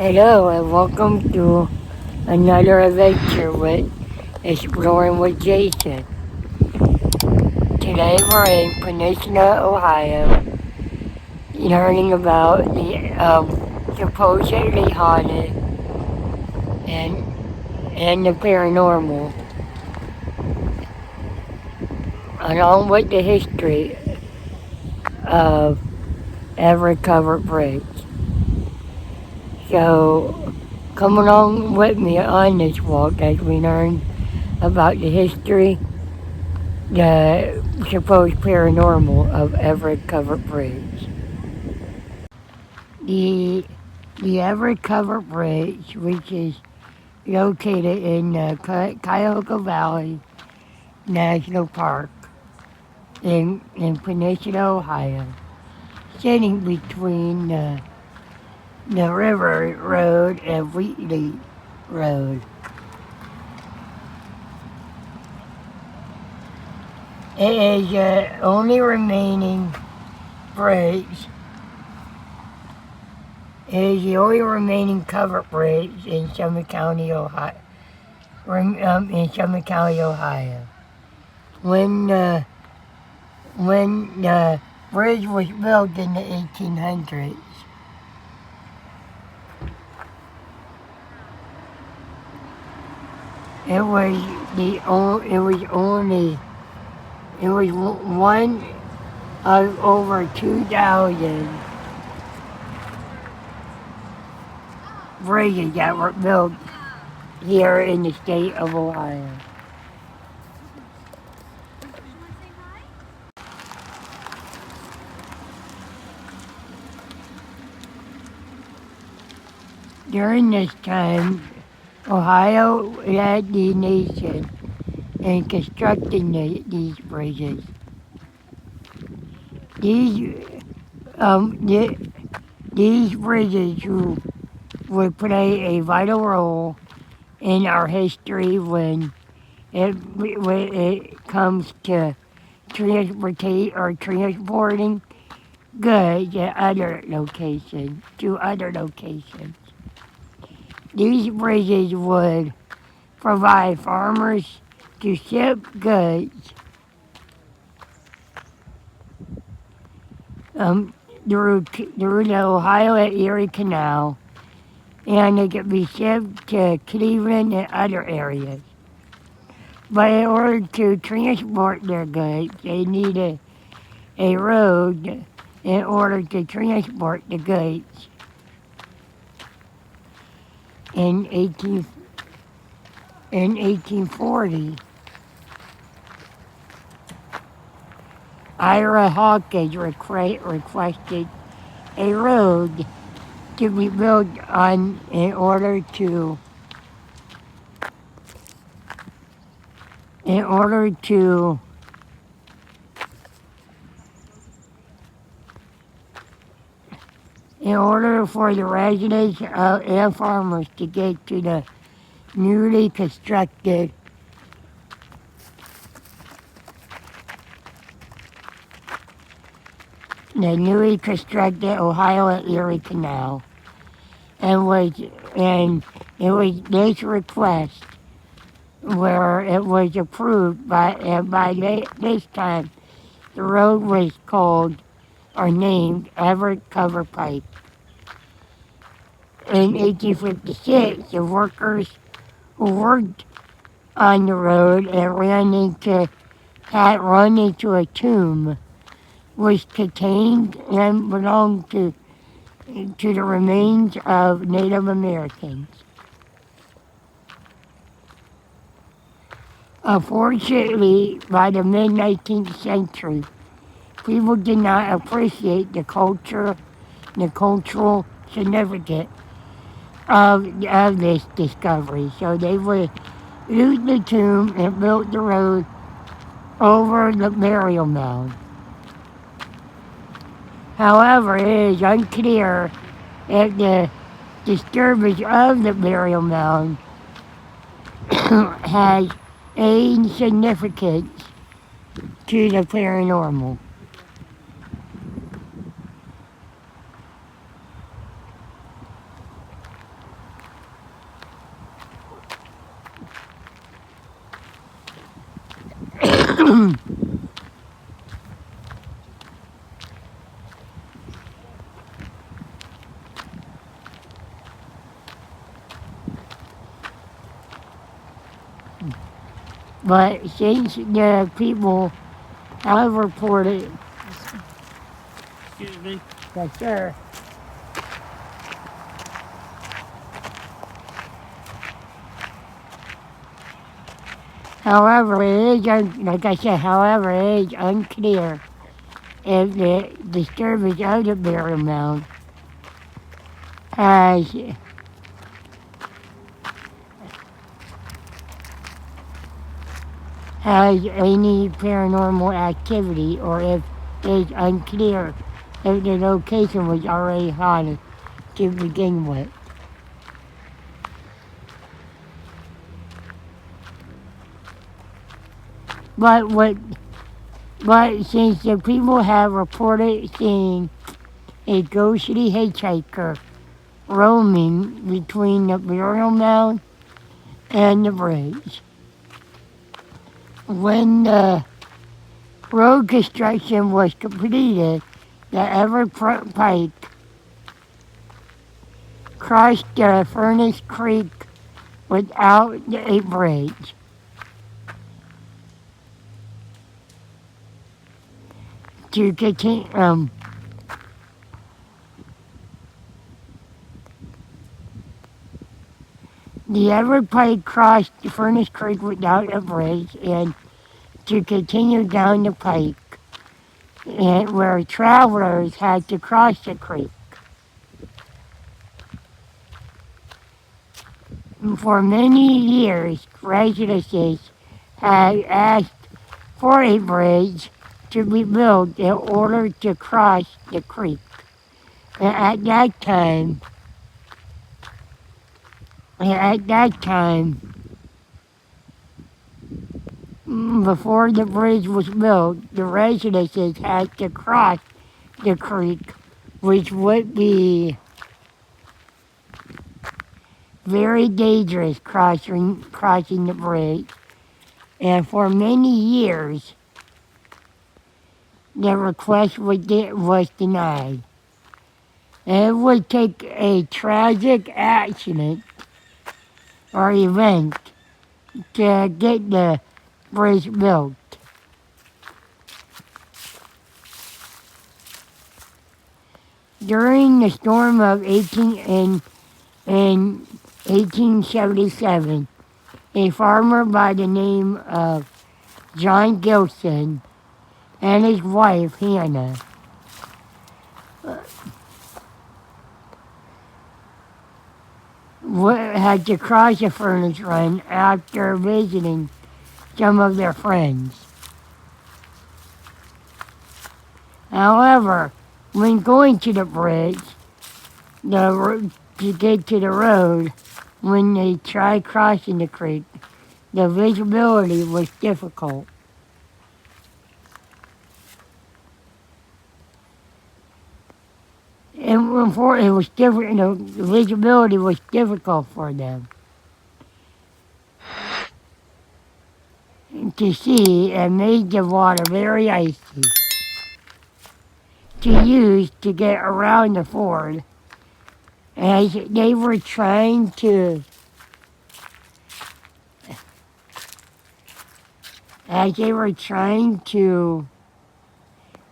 Hello and welcome to another adventure with Exploring with Jason. Today we're in Peninsula, Ohio, learning about the supposedly haunted and the paranormal, along with the history of Everett Covered Bridge. So come along with me on this walk as we learn about the history, the supposed paranormal of Everett Covered Bridge. The Everett Covered Bridge, which is located in the Cuyahoga Valley National Park in Peninsula, Ohio, sitting between the River Road and Wheatley Road. It is the only remaining bridge. It is the only remaining covered bridge in Summit County, Ohio. When the bridge was built in the 1800s, it was one of over 2,000 bridges that were built here in the state of Ohio. During this time, Ohio led the nation in constructing these bridges. These bridges would play a vital role in our history when it comes to transporting goods to other locations. These bridges would provide farmers to ship goods through the Ohio and Erie Canal, and they could be shipped to Cleveland and other areas. But in order to transport their goods, they needed a road in order to transport the goods. In 1840, Ira Hawkins requested a road to be built on in order to for the residents and farmers to get to the newly constructed Ohio and Erie Canal, and it was this request where it was approved by this time the road was called or named Everett Covered Pike. In 1856, the workers who worked on the road and had run into a tomb was contained and belonged to the remains of Native Americans. Unfortunately, by the mid-19th century, people did not appreciate the cultural significance of this discovery, so they would loot the tomb and built the road over the burial mound. However, it is unclear if the disturbance of the burial mound has any significance to the paranormal. But since the people have reported, Excuse me. yes, sir. However, it is like I said. However, it is unclear if the disturbance of the burial mound has any paranormal activity, or if it's unclear if the location was already haunted to begin with. But what? But since the people have reported seeing a ghostly hitchhiker roaming between the burial mound and the bridge, when the road construction was completed, the Everett Pike crossed the Furnace Creek without a bridge. To continue, the Everett Pike crossed the Furnace Creek without a bridge, and to continue down the pike, and where travelers had to cross the creek. For many years, residents had asked for a bridge to be built in order to cross the creek. And at that time, before the bridge was built, the residents had to cross the creek, which would be very dangerous crossing the bridge. And for many years, the request was denied. And it would take a tragic accident or event to get the bridge built. During the storm of 1877, a farmer by the name of John Gilson and his wife Hannah had to cross the Furnace Run after visiting some of their friends. However, when going to the bridge, to get to the road, when they tried crossing the creek, the visibility was difficult. And before it was different, the visibility was difficult for them to see, and made the water very icy to use to get around the ford. As they were trying to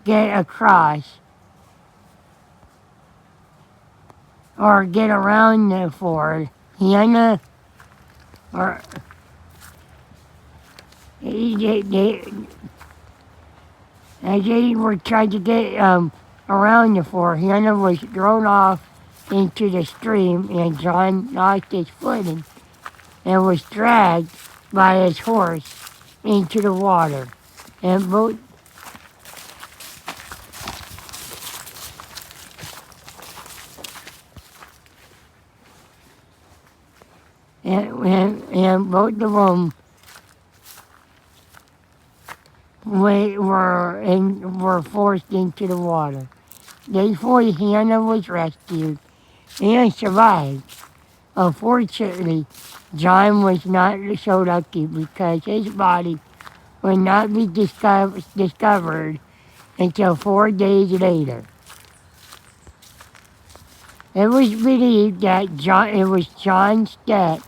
get across or get around the ford, Hannah or as they were trying to get around the ford, Hannah was thrown off into the stream, and John lost his footing and was dragged by his horse into the water. And both and both of them were forced into the water. Thankfully, Hannah was rescued and survived. Unfortunately, John was not so lucky because his body would not be discovered until 4 days later. It was believed that John's death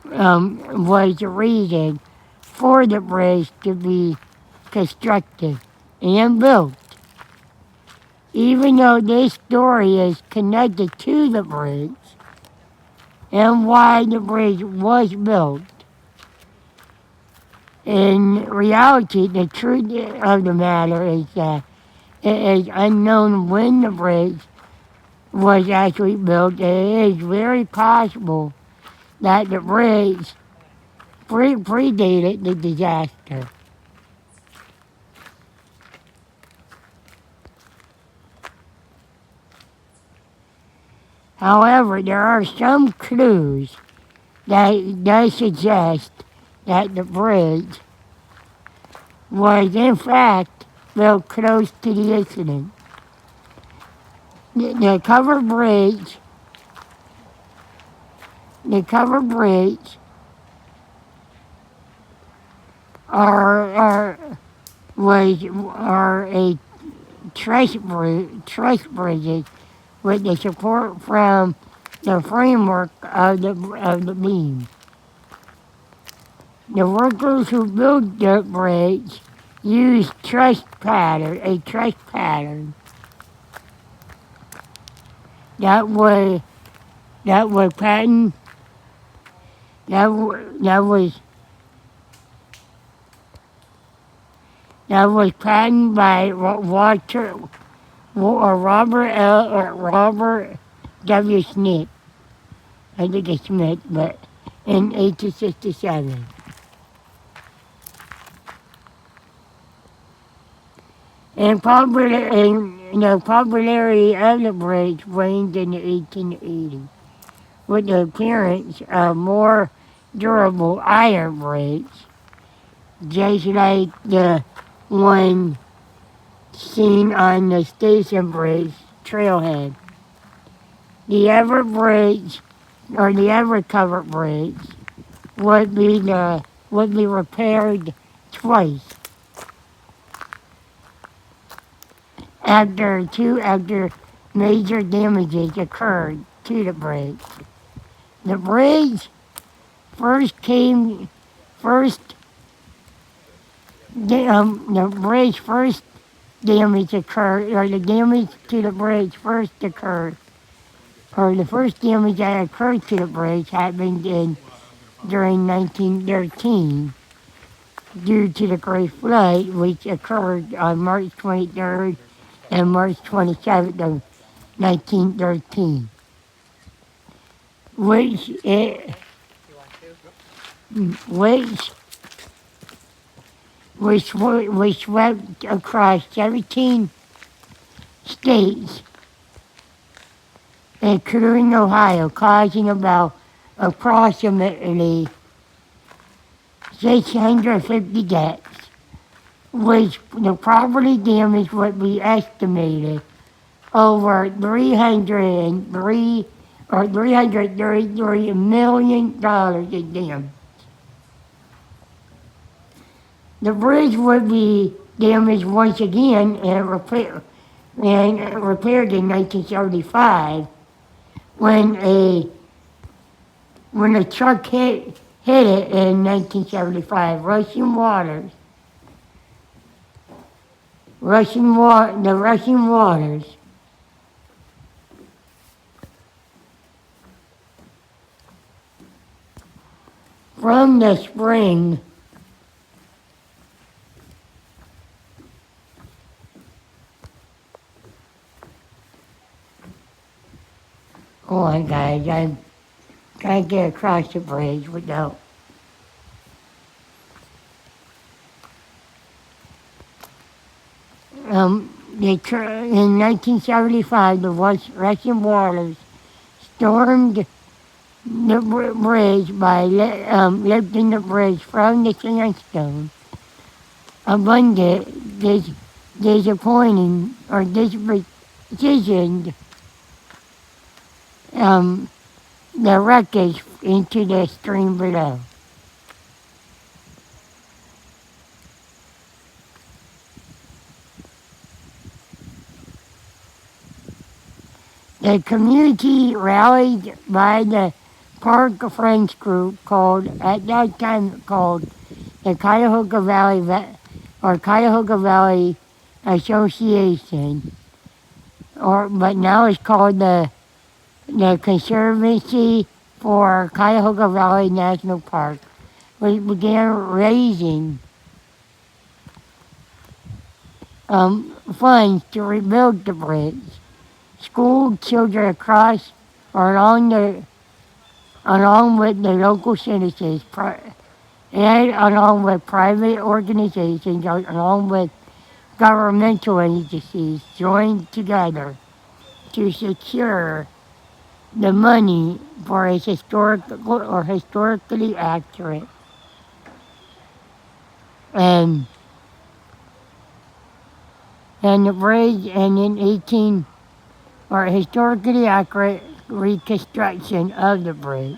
was the reason for the bridge to be constructed and built. Even though this story is connected to the bridge and why the bridge was built, in reality, the truth of the matter is that it is unknown when the bridge was actually built. It is very possible that the bridge predated the disaster. However, there are some clues that does suggest that the bridge was in fact built close to the incident. The covered bridge are a truss bridges with the support from the framework of the beam. The workers who built the bridge used a truss pattern that was patented by Robert W. Smith. I think it's Smith, but in 1867. And the popularity of the bridge waned in the 1880s, with the appearance of more durable iron bridges, just like the one seen on the Station Bridge trailhead. The Everett Bridge, or the Everett Covered Bridge, would be repaired twice after major damages occurred to the bridge. The bridge damage occurred, or the damage to the bridge first occurred, or the first damage that occurred to the bridge happened during 1913 due to the Great Flood, which occurred on March 23rd and March 27th of 1913, which swept across 17 states, including Ohio, causing about approximately 650 deaths, which the property damage would be estimated over $333 million in damage. The bridge would be damaged once again and repaired in 1975 when a truck hit it in 1975. Russian waters from the spring Hold on, guys. I'm trying to get across the bridge without. In 1975, the Russian waters stormed the bridge by lifting the bridge from the sandstone. Abundant, disappointing, or dispositioned the wreckage into the stream below. The community rallied by the Park Friends group at that time called the Cuyahoga Valley or Cuyahoga Valley Association, but now it's called the Conservancy for Cuyahoga Valley National Park, which began raising funds to rebuild the bridge. School children across or along with the local citizens and along with private organizations, along with governmental agencies joined together to secure the money for a historically accurate and the bridge and historically accurate reconstruction of the bridge.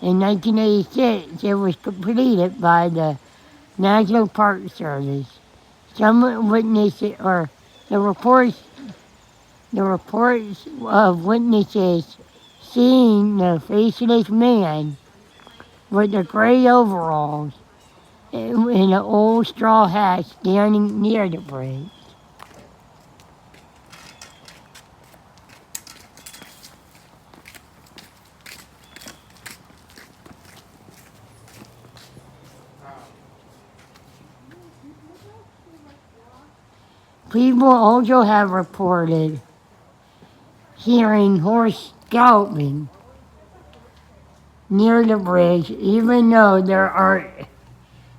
In 1986, it was completed by the National Park Service. Some witnesses, or the reports of witnesses seeing the faceless man with the gray overalls and an old straw hat standing near the bridge. People also have reported hearing horse galloping near the bridge, even though there aren't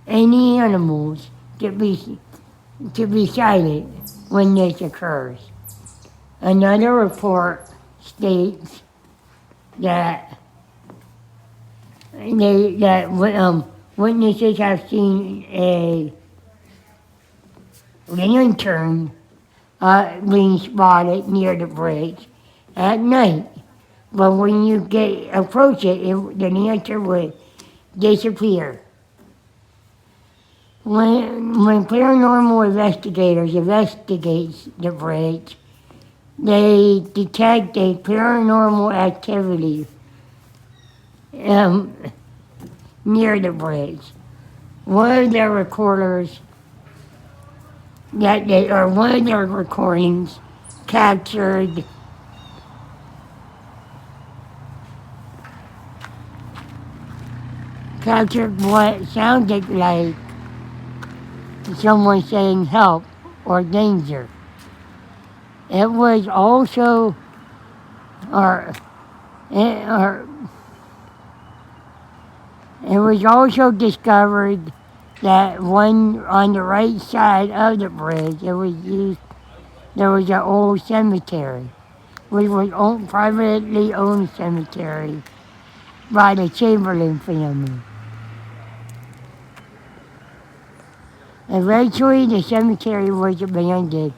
any animals to be sighted when this occurs. Another report states that witnesses have seen a lantern being spotted near the bridge at night. But when you approach it, the lantern would disappear. When paranormal investigators investigate the bridge, they detect a paranormal activity near the bridge. One of their recordings captured what sounded like someone saying help or danger. It was also discovered that on the right side of the bridge, there was an old cemetery, which was privately owned cemetery by the Chamberlain family. Eventually, the cemetery was abandoned,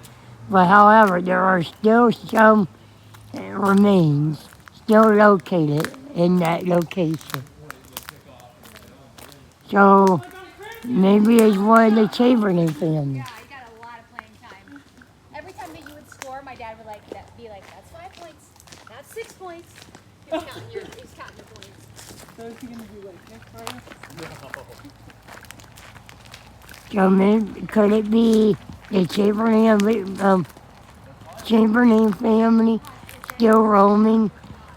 but however, there are still some remains still located in that location. So maybe it's one of the Chamberlain family. Yeah, I got a lot of playing time. Every time that you would score, my dad would be like, that's 5 points, that's 6 points. He was counting your points. So is he gonna do like this for us? So maybe, could it be the Chamberlain family still roaming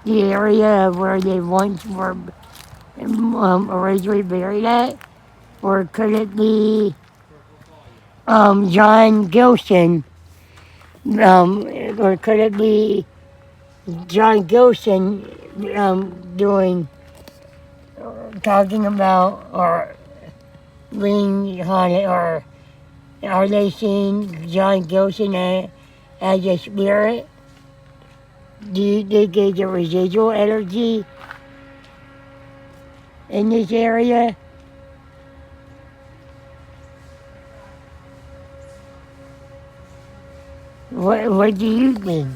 the area where they once were originally buried at? Or could it be John Gilson? Or could it be John Gilson talking about or being haunted, or are they seeing John Gilson as a spirit? Do you think there's a residual energy in this area? What do you think?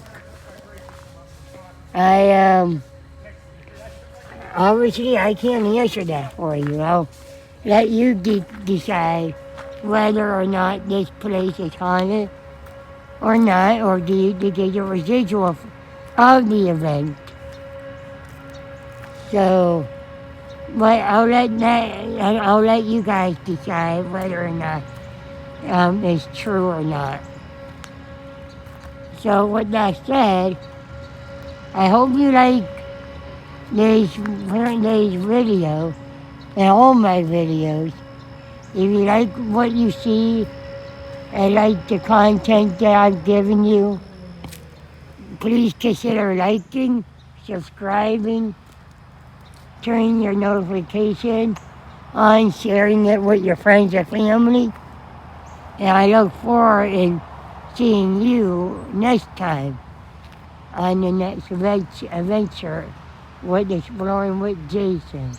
Obviously I can't answer that for you. I'll let you decide whether or not this place is haunted or not, or do you think there's a residual of the event? So But I'll let you guys decide whether or not it's true or not. So with that said, I hope you like this video and all my videos. If you like what you see and like the content that I've given you, please consider liking, subscribing, turning your notification on, sharing it with your friends and family. And I look forward to seeing you next time on the next adventure with Exploring with Jason.